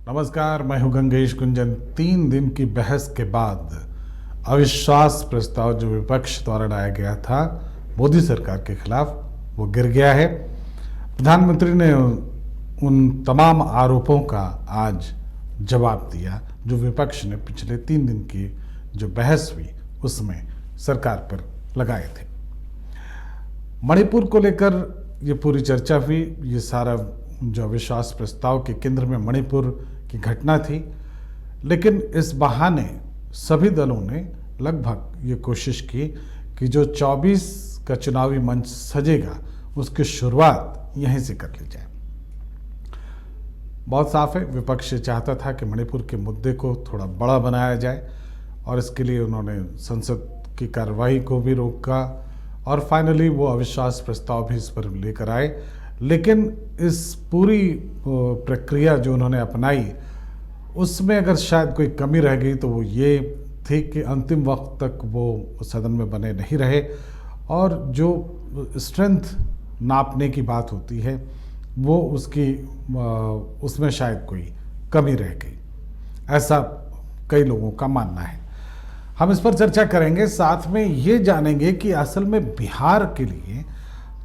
नमस्कार, मैं हूं गंगेश कुंजन। 3 दिन की बहस के बाद अविश्वास प्रस्ताव जो विपक्ष द्वारा लाया गया था मोदी सरकार के खिलाफ, वो गिर गया है। प्रधानमंत्री ने उन तमाम आरोपों का आज जवाब दिया जो विपक्ष ने पिछले 3 दिन की जो बहस हुई उसमें सरकार पर लगाए थे। मणिपुर को लेकर ये पूरी चर्चा हुई। ये सारा जो अविश्वास प्रस्ताव के केंद्र में मणिपुर की घटना थी, लेकिन इस बहाने सभी दलों ने लगभग ये कोशिश की कि जो 24 का चुनावी मंच सजेगा उसकी शुरुआत यहीं से कर ली जाए। बहुत साफ है, विपक्ष चाहता था कि मणिपुर के मुद्दे को थोड़ा बड़ा बनाया जाए और इसके लिए उन्होंने संसद की कार्रवाई को भी रोका और फाइनली वो अविश्वास प्रस्ताव भी इस पर लेकर आए। लेकिन इस पूरी प्रक्रिया जो उन्होंने अपनाई उसमें अगर शायद कोई कमी रह गई तो वो ये थी कि अंतिम वक्त तक वो सदन में बने नहीं रहे और जो स्ट्रेंथ नापने की बात होती है वो उसमें शायद कोई कमी रह गई, ऐसा कई लोगों का मानना है। हम इस पर चर्चा करेंगे, साथ में ये जानेंगे कि असल में बिहार के लिए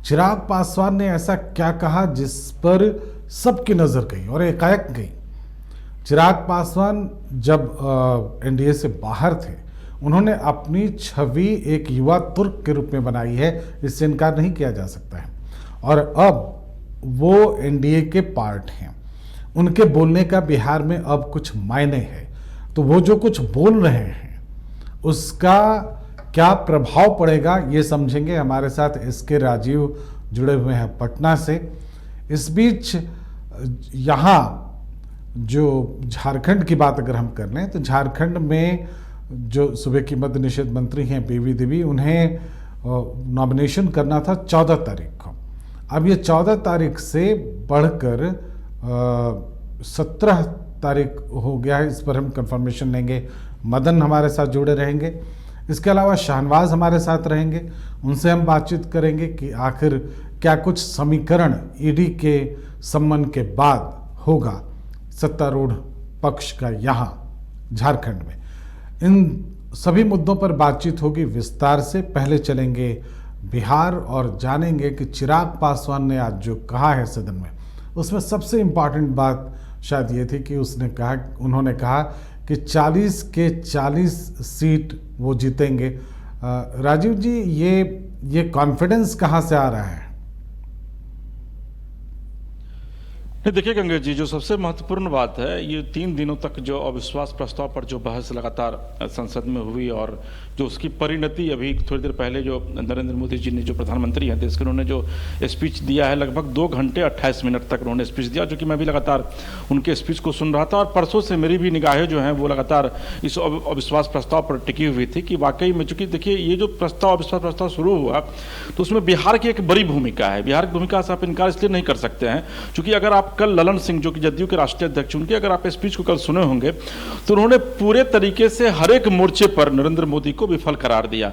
चिराग पासवान ने ऐसा क्या कहा जिस पर सबकी नजर गई और एकाएक गई। चिराग पासवान जब एनडीए से बाहर थे उन्होंने अपनी छवि एक युवा तुर्क के रूप में बनाई है, इससे इनकार नहीं किया जा सकता है। और अब वो एनडीए के पार्ट हैं, उनके बोलने का बिहार में अब कुछ मायने है। तो वो जो कुछ बोल रहे हैं उसका क्या प्रभाव पड़ेगा ये समझेंगे। हमारे साथ एसके राजीव जुड़े हुए हैं पटना से। इस बीच यहाँ जो झारखंड की बात अगर हम कर लें तो झारखंड में जो सूबे की मद्य निषेध मंत्री हैं बीवी देवी, उन्हें नॉमिनेशन करना था 14 तारीख को। अब ये 14 तारीख से बढ़कर 17 तारीख हो गया है। इस पर हम कंफर्मेशन लेंगे। मदन हमारे साथ जुड़े रहेंगे, इसके अलावा शाहनवाज हमारे साथ रहेंगे, उनसे हम बातचीत करेंगे कि आखिर क्या कुछ समीकरण ईडी के सम्मन के बाद होगा सत्तारूढ़ पक्ष का यहाँ झारखंड में। इन सभी मुद्दों पर बातचीत होगी विस्तार से। पहले चलेंगे बिहार और जानेंगे कि चिराग पासवान ने आज जो कहा है सदन में, उसमें सबसे इम्पॉर्टेंट बात शायद ये थी कि उन्होंने कहा कि 40 के 40 सीट वो जीतेंगे। राजीव जी, ये कॉन्फिडेंस कहाँ से आ रहा है? नहीं, देखिए गंगेश जी, जो सबसे महत्वपूर्ण बात है, ये 3 दिनों तक जो अविश्वास प्रस्ताव पर जो बहस लगातार संसद में हुई और जो उसकी परिणति अभी थोड़ी देर पहले जो नरेंद्र मोदी जी ने, जो प्रधानमंत्री हैं देश के, उन्होंने जो स्पीच दिया है, लगभग 2 घंटे 28 मिनट तक उन्होंने स्पीच दिया, जो कि मैं भी लगातार उनके स्पीच को सुन रहा था। और परसों से मेरी भी निगाहें जो हैं वो लगातार इस अविश्वास प्रस्ताव पर टिकी हुई थी कि वाकई में, चूंकि देखिए ये जो अविश्वास प्रस्ताव शुरू हुआ तो उसमें बिहार की एक बड़ी भूमिका है। बिहार की भूमिका से आप इनकार इसलिए नहीं कर सकते हैं क्योंकि अगर आप कल ललन सिंह जो कि जदयू के राष्ट्रीय अध्यक्ष, उनके अगर आप स्पीच को कल सुने होंगे तो उन्होंने पूरे तरीके से हर एक मोर्चे पर नरेंद्र मोदी को विफल करार दिया।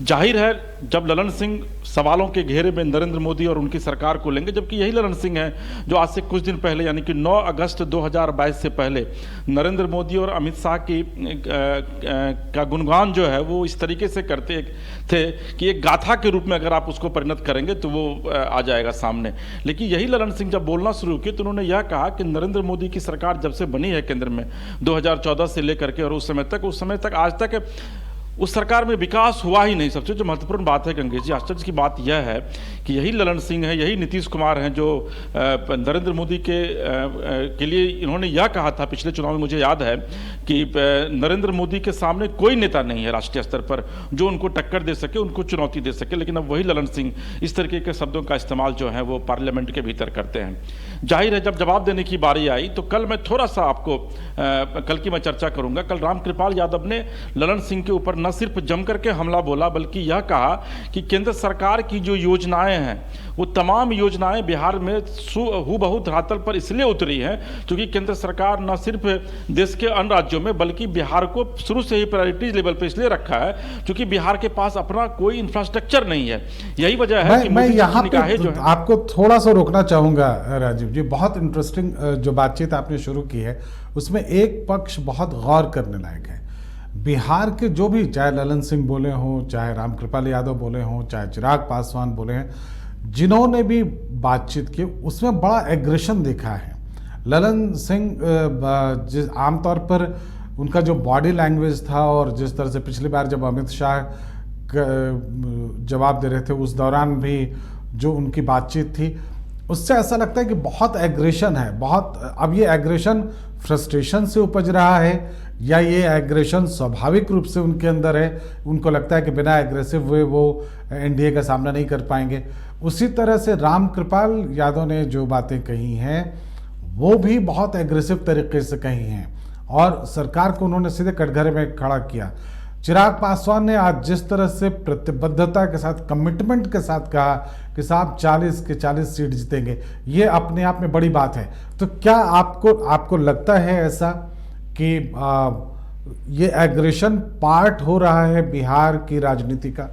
जाहिर है जब ललन सिंह सवालों के घेरे में नरेंद्र मोदी और उनकी सरकार को लेंगे, जबकि यही ललन सिंह हैं जो आज से कुछ दिन पहले यानी कि 9 अगस्त 2022 से पहले नरेंद्र मोदी और अमित शाह की का गुणगान जो है वो इस तरीके से करते थे कि एक गाथा के रूप में अगर आप उसको परिणत करेंगे तो वो आ जाएगा सामने। लेकिन यही ललन सिंह जब बोलना शुरू किए तो उन्होंने यह कहा कि नरेंद्र मोदी की सरकार जब से बनी है केंद्र में 2014 से लेकर के और उस समय तक आज तक उस सरकार में विकास हुआ ही नहीं। सबसे जो महत्वपूर्ण बात है गंगेश जी, आश्चर्य की बात यह है कि यही ललन सिंह है, यही नीतीश कुमार हैं जो नरेंद्र मोदी के लिए इन्होंने यह कहा था पिछले चुनाव में, मुझे याद है कि नरेंद्र मोदी के सामने कोई नेता नहीं है राष्ट्रीय स्तर पर जो उनको टक्कर दे सके, उनको चुनौती दे सके। लेकिन अब वही ललन सिंह इस तरीके के शब्दों का इस्तेमाल जो है वो पार्लियामेंट के भीतर करते हैं। जाहिर है जब जवाब देने की बारी आई तो कल मैं थोड़ा सा आपको कल की मैं चर्चा करूंगा। कल रामकृपाल यादव ने ललन सिंह के ऊपर न सिर्फ जमकर के हमला बोला बल्कि यह कहा कि केंद्र सरकार की जो योजनाएं हैं वो तमाम योजनाएं बिहार में हूबहू धरातल पर इसलिए उतरी हैं क्योंकि केंद्र सरकार न सिर्फ देश के अन्य राज्यों में बल्कि बिहार को शुरू से ही प्रायोरिटीज लेवल पर इसलिए रखा है क्योंकि बिहार के पास अपना कोई इंफ्रास्ट्रक्चर नहीं है। यही वजह है कि मैं यहाँ पे जो है आपको थोड़ा सा रोकना चाहूंगा राजीव ये बहुत इंटरेस्टिंग जो बातचीत आपने शुरू की है, उसमें एक पक्ष बहुत गौर करने लायक है। बिहार के जो भी, चाहे ललन सिंह बोले हों, चाहे रामकृपाल यादव बोले हों, चाहे चिराग पासवान बोले हैं, जिन्होंने भी बातचीत की उसमें बड़ा एग्रेशन देखा है। ललन सिंह आमतौर पर उनका जो बॉडी लैंग्वेज था और जिस तरह से पिछली बार जब अमित शाह जवाब दे रहे थे उस दौरान भी जो उनकी बातचीत थी, उससे ऐसा लगता है कि बहुत एग्रेशन है, बहुत। अब ये एग्रेशन फ्रस्ट्रेशन से उपज रहा है या ये एग्रेशन स्वाभाविक रूप से उनके अंदर है, उनको लगता है कि बिना एग्रेसिव हुए वो एनडीए का सामना नहीं कर पाएंगे। उसी तरह से रामकृपाल यादव ने जो बातें कही हैं वो भी बहुत एग्रेसिव तरीके से कही हैं और सरकार को उन्होंने सीधे कटघरे में खड़ा किया। चिराग पासवान ने आज जिस तरह से प्रतिबद्धता के साथ, कमिटमेंट के साथ कहा कि साहब 40 के 40 सीट जीतेंगे, ये अपने आप में बड़ी बात है। तो क्या आपको लगता है ऐसा कि ये एग्रेशन पार्ट हो रहा है बिहार की राजनीति का?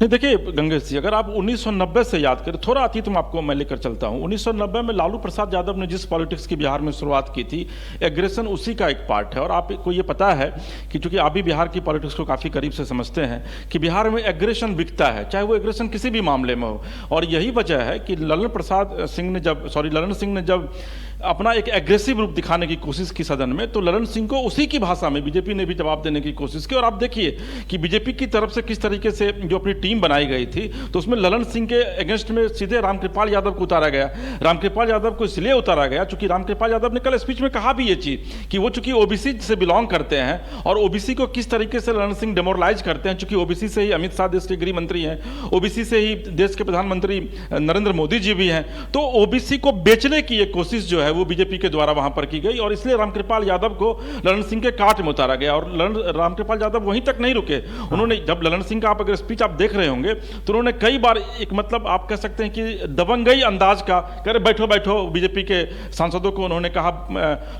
नहीं, देखिए गंगेश जी, अगर आप 1990 से याद करें, थोड़ा अतीत में आपको मैं लेकर चलता हूं। 1990 में लालू प्रसाद यादव ने जिस पॉलिटिक्स की बिहार में शुरुआत की थी, एग्रेशन उसी का एक पार्ट है। और आपको ये पता है कि चूंकि आप भी बिहार की पॉलिटिक्स को काफ़ी करीब से समझते हैं कि बिहार में एग्रेशन बिकता है, चाहे वो एग्रेशन किसी भी मामले में हो। और यही वजह है कि ललन सिंह ने जब अपना एक एग्रेसिव रूप दिखाने की कोशिश की सदन में, तो ललन सिंह को उसी की भाषा में बीजेपी ने भी जवाब देने की कोशिश की। और आप देखिए कि बीजेपी की तरफ से किस तरीके से जो अपनी टीम बनाई गई थी, तो उसमें ललन सिंह के अगेंस्ट में सीधे रामकृपाल यादव को उतारा गया। रामकृपाल यादव को इसलिए उतारा गया चूंकि रामकृपाल यादव ने कल स्पीच में कहा भी ये चीज कि वो चूंकि ओबीसी से बिलोंग करते हैं और ओबीसी को किस तरीके से ललन सिंह डेमोरलाइज करते हैं, चूंकि ओबीसी से ही अमित शाह देश के गृह मंत्री हैं, ओबीसी से ही देश के प्रधानमंत्री नरेंद्र मोदी जी भी हैं। तो ओबीसी को बेचने की एक कोशिश जो है वो बीजेपी के द्वारा वहां पर की गई और इसलिए रामकृपाल यादव को ललन सिंह के काट में उतारा गया। और रामकृपाल यादव वहीं तक नहीं रुके, उन्होंने जब ललन सिंह का आप अगर स्पीच आप देख रहे होंगे तो उन्होंने कई बार एक मतलब आप कह सकते हैं कि दबंगई अंदाज का, कह रहे बैठो बैठो, बीजेपी के सांसदों को उन्होंने कहा।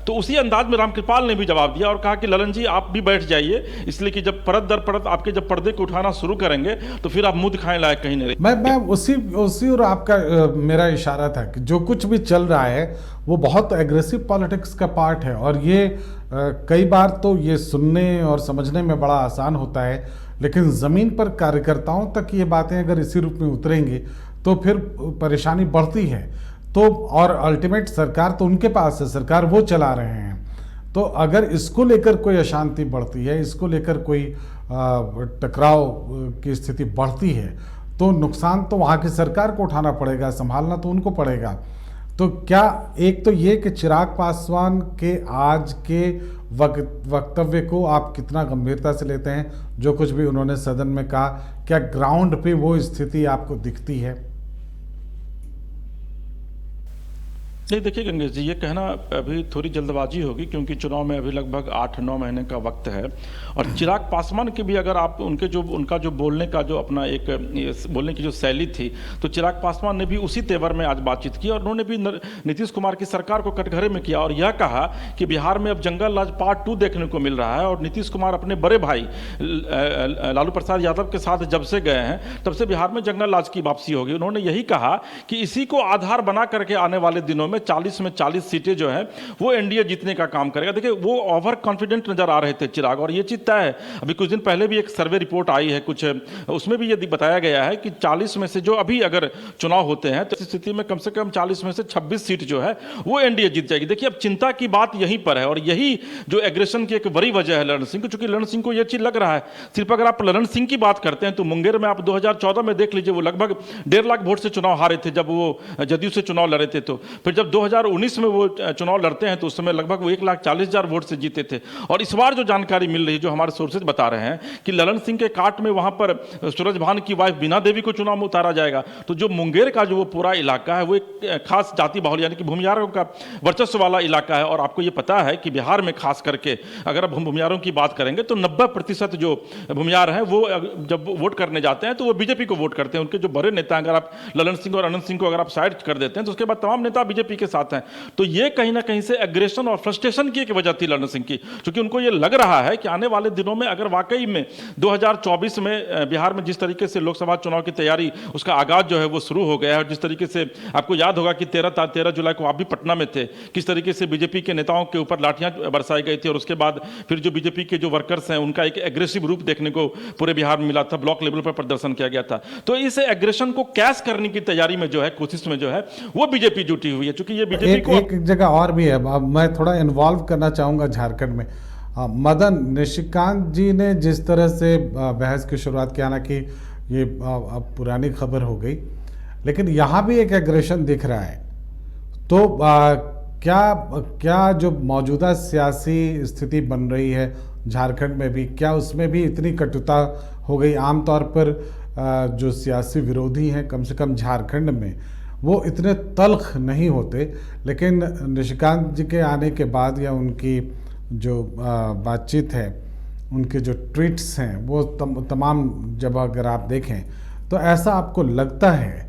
तो उसी अंदाज में रामकृपाल ने भी जवाब दिया और कहा कि ललन जी आप भी बैठ जाइए, इसलिए कि जब परत दर परत आपके जब पर्दे को उठाना शुरू करेंगे तो फिर आप मुंह दिखाने लायक कहीं नहीं। मैं उसी और आपका मेरा इशारा था कि जो कुछ भी चल रहा है वो बहुत एग्रेसिव पॉलिटिक्स का पार्ट है और ये कई बार तो ये सुनने और समझने में बड़ा आसान होता है, लेकिन ज़मीन पर कार्यकर्ताओं तक ये बातें अगर इसी रूप में उतरेंगी तो फिर परेशानी बढ़ती है। तो और अल्टीमेट सरकार तो उनके पास है, सरकार वो चला रहे हैं। तो अगर इसको लेकर कोई अशांति बढ़ती है, इसको लेकर कोई टकराव की स्थिति बढ़ती है, तो नुकसान तो वहाँ की सरकार को उठाना पड़ेगा, संभालना तो उनको पड़ेगा। तो क्या एक तो ये कि चिराग पासवान के आज के वक्तव्य को आप कितना गंभीरता से लेते हैं, जो कुछ भी उन्होंने सदन में कहा, क्या ग्राउंड पे वो स्थिति आपको दिखती है? नहीं, देखिए गंगेश जी, ये कहना अभी थोड़ी जल्दबाजी होगी क्योंकि चुनाव में अभी लगभग 8-9 महीने का वक्त है। और चिराग पासवान के भी अगर आप उनका जो बोलने का जो अपना एक बोलने की जो शैली थी, तो चिराग पासवान ने भी उसी तेवर में आज बातचीत की और उन्होंने भी नीतीश कुमार की सरकार को कटघरे में किया और यह कहा कि बिहार में अब जंगल राज पार्ट 2 देखने को मिल रहा है। और नीतीश कुमार अपने बड़े भाई लालू प्रसाद यादव के साथ जब से गए हैं तब से बिहार में जंगल राज की वापसी होगी। उन्होंने यही कहा कि इसी को आधार बना करके आने वाले दिनों में 40 में 40 सीटें जो है वो एनडीए जीतने का काम करेगा। देखिए वो ओवर कॉन्फिडेंट नजर आ रहे थे चिराग, और ये चीज तय है। अभी कुछ दिन पहले भी एक सर्वे रिपोर्ट आई है कुछ, उसमें भी ये बताया गया है कि 40 में से जो अभी अगर चुनाव होते हैं तो इस स्थिति में कम से कम 40 में से 26 सीट जो है वो एनडीए जीत जाएगी। देखिए अब चिंता की बात यहीं पर है और यही जो एग्रेशन की एक बड़ी वजह है ललन सिंह को, चूंकि ललन सिंह को यह चीज लग रहा है, सिर्फ अगर आप ललन सिंह की बात करते हैं तो मुंगेर में आप 2014 में देख लीजिए, वो लगभग 1.5 लाख वोट से चुनाव हारे थे जब वो जदयू से चुनाव लड़े थे। तो फिर जब 2019 में वो चुनाव लड़ते हैं तो उस समय लगभग वो 1,40,000 वोट से जीते थे। और इस बार जो जानकारी मिल रही है, जो हमारे सोर्सेज बता रहे हैं कि ललन सिंह के काट में वहां पर सूरजभान की वाइफ बीना देवी को चुनाव में उतारा जाएगा। तो जो मुंगेर का जो वो पूरा इलाका है वो एक खास जाति बाहुल यानी कि भूमियारों का वर्चस्व वाला इलाका है। और आपको ये पता है कि बिहार में खास करके अगर आप भूमियारों की बात करेंगे तो 90% जो भूमियार हैं वो जब वोट करने जाते हैं तो वो बीजेपी को वोट करते हैं। उनके जो बड़े नेता, अगर आप ललन सिंह और अनंत सिंह को अगर आप साइड कर देते हैं तो उसके बाद तमाम नेता बीजेपी के साथ हैं। तो ये कहीं ना कहीं से एग्रेशन और फ्रस्ट्रेशन की एक वजह थी ललन सिंह की, क्योंकि उनको ये लग रहा है कि आने वाले दिनों में अगर वाकई में 2024 में बिहार में जिस तरीके से लोकसभा चुनाव की तैयारी, उसका आगाज जो है वो शुरू हो गया है, और जिस तरीके से आपको याद होगा कि 13 जुलाई को आप भी पटना में थे, किस तरीके से बीजेपी के नेताओं के ऊपर लाठियां बरसाई गई थी, और उसके बाद फिर जो बीजेपी के जो वर्कर्स हैं उनका एक एग्रेसिव रूप देखने को पूरे बिहार में मिला था, ब्लॉक लेवल पर प्रदर्शन किया गया था। तो इस एग्रेशन को कैश करने की तैयारी में जो है, कोशिश में जो है वो बीजेपी जुटी हुई है, क्योंकि ये बीजेपी को एक जगह और भी है। अब मैं थोड़ा इन्वॉल्व करना चाहूंगा झारखंड में। मदन, निशिकांत जी ने जिस तरह से बहस की शुरुआत किया ना कि ये अब पुरानी खबर हो गई, लेकिन यहाँ भी एक एग्रेशन दिख रहा है। तो क्या जो मौजूदा सियासी स्थिति बन रही है झारखंड में भी, क्या उसमें भी इतनी कटुता हो गई? आमतौर पर जो सियासी विरोधी हैं, कम से कम झारखंड में, वो इतने तल्ख नहीं होते, लेकिन निशिकांत जी के आने के बाद या उनकी जो बातचीत है, उनके जो ट्वीट्स हैं, वो तमाम जब अगर आप देखें तो ऐसा आपको लगता है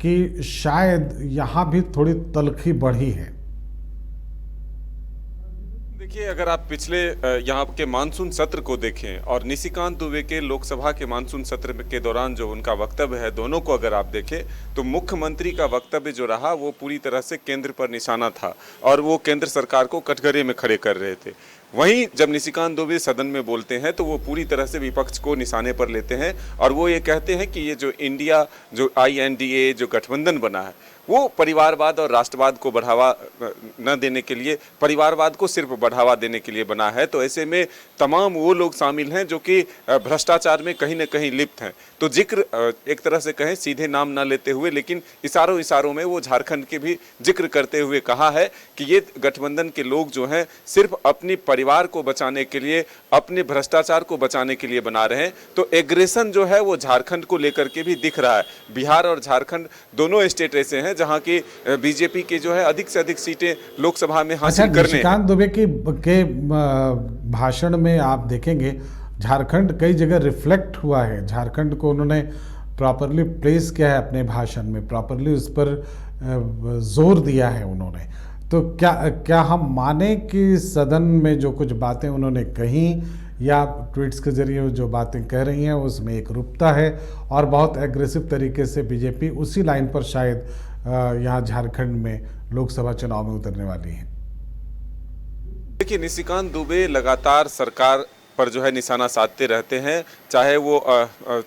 कि शायद यहाँ भी थोड़ी तल्खी बढ़ी है। देखिए, अगर आप पिछले यहाँ के मानसून सत्र को देखें और निशिकांत दुबे के लोकसभा के मानसून सत्र के दौरान जो उनका वक्तव्य है, दोनों को अगर आप देखें तो मुख्यमंत्री का वक्तव्य जो रहा वो पूरी तरह से केंद्र पर निशाना था और वो केंद्र सरकार को कटघरे में खड़े कर रहे थे। वहीं जब निशिकांत दुबे सदन में बोलते हैं तो वो पूरी तरह से विपक्ष को निशाने पर लेते हैं और वो ये कहते हैं कि ये जो इंडिया, जो INDA जो गठबंधन बना है, वो परिवारवाद और राष्ट्रवाद को बढ़ावा न देने के लिए, परिवारवाद को सिर्फ बढ़ावा देने के लिए बना है। तो ऐसे में तमाम वो लोग शामिल हैं जो कि भ्रष्टाचार में कहीं न कहीं लिप्त हैं। तो जिक्र एक तरह से कहें सीधे नाम न लेते हुए, लेकिन इशारों में वो झारखंड के भी जिक्र करते हुए कहा है कि ये गठबंधन के लोग जो हैं सिर्फ अपनी परिवार को बचाने के लिए, अपने भ्रष्टाचार को बचाने के लिए बना रहे हैं। तो एग्रेशन जो है वो झारखंड को लेकर के भी दिख रहा है। बिहार और झारखंड दोनों स्टेट ऐसे हैं जहां की बीजेपी के जो है अधिक से अधिक सीटें लोकसभा में हासिल करने। निशिकांत दुबे के भाषण में आप देखेंगे झारखंड कई जगह रिफ्लेक्ट हुआ है। झारखंड को उन्होंने प्रॉपरली प्लेस किया है अपने भाषण में, प्रॉपरली उस पर जोर दिया है उन्होंने। तो क्या हम माने कि सदन में जो कुछ बातें उन्होंने कही या ट्वीट्स के जरिए जो बातें कह रही हैं उसमें एक रूपता है और बहुत एग्रेसिव तरीके से बीजेपी उसी लाइन पर शायद यहाँ झारखंड में लोकसभा चुनाव में उतरने वाली है? देखिए, निशिकांत दुबे लगातार सरकार पर जो है निशाना साधते रहते हैं, चाहे वो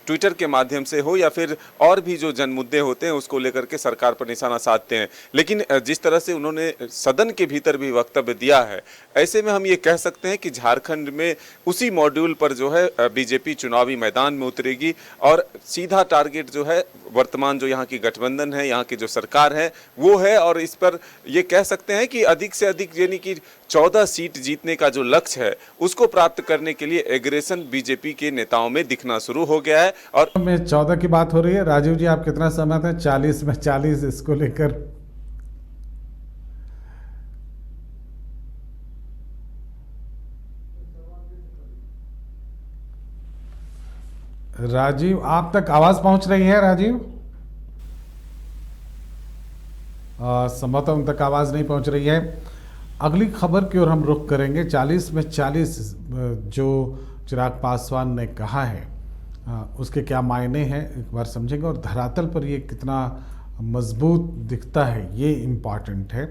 ट्विटर के माध्यम से हो या फिर और भी जो जन मुद्दे होते हैं उसको लेकर के सरकार पर निशाना साधते हैं। लेकिन जिस तरह से उन्होंने सदन के भीतर भी वक्तव्य दिया है, ऐसे में हम ये कह सकते हैं कि झारखंड में उसी मॉड्यूल पर जो है बीजेपी चुनावी मैदान में उतरेगी और सीधा टारगेट जो है वर्तमान जो यहाँ की गठबंधन है, यहाँ की जो सरकार है वो है। और इस पर ये कह सकते हैं कि अधिक से अधिक यानी कि 14 सीट जीतने का जो लक्ष्य है उसको प्राप्त करने के लिए एग्रेशन बीजेपी के नेताओं में दिखना शुरू हो गया है। और में 14 की बात हो रही है। राजीव जी, आप कितना सहमत हैं 40 में 40 इसको लेकर? राजीव, आप तक आवाज पहुंच रही है? राजीव, संभवतः उन तक आवाज नहीं पहुंच रही है। अगली खबर की ओर हम रुख करेंगे। 40 में 40 जो चिराग पासवान ने कहा है उसके क्या मायने हैं एक बार समझेंगे और धरातल पर ये कितना मजबूत दिखता है ये इम्पॉर्टेंट है।